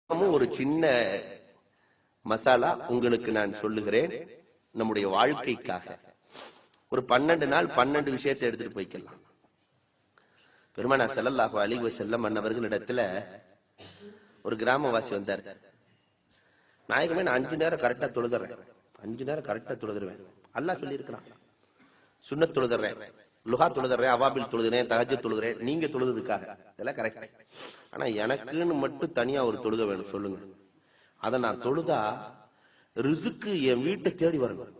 ஒரு சின்ன மசாலா உங்களுக்கு நான் சொல்லுகிறேன். நம்முடைய வாழ்க்கைக்காக ஒரு 12 நாள் 12 விஷயத்தை எடுத்துட்டு போய்க்கலாம். பெருமானார் ஸல்லல்லாஹு அலைஹி வஸல்லம் அன்னவர்களிடத்துல ஒரு கிராமவாசி வந்தார். நாயகமே, நான் 5 நேரம் கரெக்டா தொழுதுறேன், 5 நேரம் கரெக்டா தொழுதுருவேன், அல்லாஹ் சொல்லி இருக்கிறான். சுன்னத் தொழுதுறேன், லுஹா தொழுதுறேன், அவாபில் தொழுதுறேன், தஹஜ்ஜுத் தொழுதுறேன், நீங்க தொழுதுக்காக இதெல்லாம் கரெக்ட். ஆனா எனக்குன்னு மட்டும் தனியா ஒரு தொழுக வேணும், சொல்லுங்க. அதை நான் தொழுதா ரிசுக்கு என் வீட்டை தேடி வரணும்,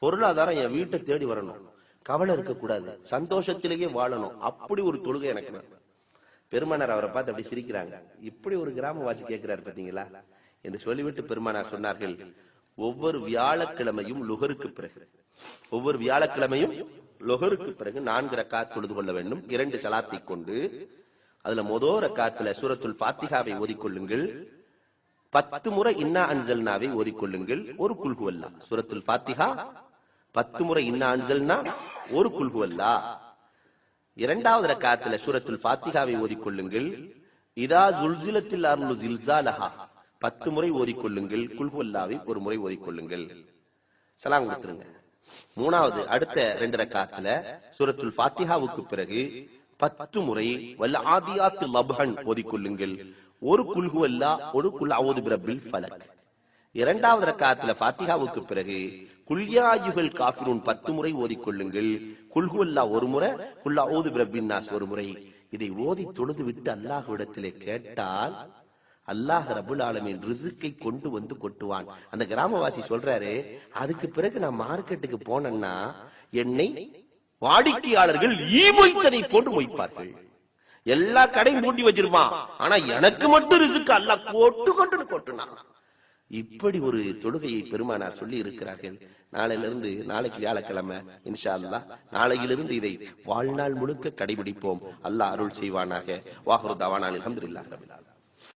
பொருளாதாரம் என் வீட்டை தேடி வரணும், கவலை இருக்க கூடாது, சந்தோஷத்திலேயே வாழணும். அப்படி ஒரு தொழுகை எனக்கு வேணும். பெருமானார் அவரை பார்த்து அப்படி சிரிக்கிறாங்க. இப்படி ஒரு கிராமவாசி கேட்கிறாரு பாத்தீங்களா என்று சொல்லிவிட்டு பெருமானார் சொன்னார்கள், ஒவ்வொரு வியாழக்கிழமையும் லுஹருக்கு பிறகு, ஒவ்வொரு வியாழக்கிழமையும் லுஹருக்கு பிறகு 4 ரக்காத் தொழுது கொள்ள வேண்டும். 2 ஸலாத்தை கொண்டு அதுல முதல் ரக்காத்துல சூரத்துல் ஃபாத்திஹாவை ஓதிக்கொள்ளுங்கள். 10 முறை இன்னா அன்சல்னாவை ஓதிக்கொள்ளுங்கள். ஒரு குல் ஹுவல்லாஹ். சூரத்துல் ஃபாத்திஹா 10 முறை இன்னா அன்சல்னா, ஒரு குல் ஹுவல்லாஹ். 2வது ரக்காத்துல சூரத்துல் ஃபாத்திஹாவை ஓதிக்கொள்ளுங்கள். இதா ஸுல்ஸிலத்தில் அர்லு ஸில்ஸாலஹா 10 முறை ஓதிக்கொள்ளுங்கள். குல் ஹுவல்லாஹ்வை ஒரு முறை ஓதிக்கொள்ளுங்கள். சலாம் கொடுத்துருங்க. 3வது அடுத்த 2 ரக்காத்துல சூரத்துல் ஃபாத்திஹாவுக்கு பிறகு 10 முறை வல் ஆதியாத் லப்ஹன் ஓதிக்கொள்ளுங்கள். ஒரு குல் ஹுவல்லாஹ், ஒரு குல் அஊது பிரப்பில் ஃபலக். 2வது ரக்காத்துல ஃபாத்திஹாவுக்கு பிறகு குல் யா அய்யுஹல் காஃபிரூன் 10 முறை ஓதிக்கொள்ளுங்கள். குல் ஹுவல்லாஹ் ஒரு முறை, குல் அஊது பிரப்பின் நாஸ் ஒரு முறை. இதை ஓதி தொழுது விட்டு அல்லாஹ்விடத்திலே கேட்டால் அல்லாஹ் ரப்புல் ஆலமீன் ரிஸ்கை கொண்டு வந்து கொட்டுவான். அந்த கிராமவாசி சொல்றாரு, அதுக்கு பிறகு நான் மார்க்கெட்டுக்கு போனேன்னா என்னை வாடிக்கையாளர்கள் ஈ மொய்த்ததை போன்று மொய்ப்பார்கள். எல்லா கடையும் பூட்டி வச்சிருப்பான், ஆனா எனக்கு மட்டும் ரிஸ்க் அல்லாஹ் கொட்டு கொண்டு கொட்டுனான். இப்படி ஒரு தொழுகையை பெருமானார் சொல்லி இருக்கிறார்கள். நாளையிலிருந்து, நாளைக்கு வியாழக்கிழமை இன்ஷா அல்லாஹ், நாளையிலிருந்து இதை வாழ்நாள் முழுக்க கடைபிடிப்போம். அல்லாஹ் அருள் செய்வானாக. வாஹிரு தவானா அல்ஹம்துலில்லாஹி ரப்பில் ஆலமீன்.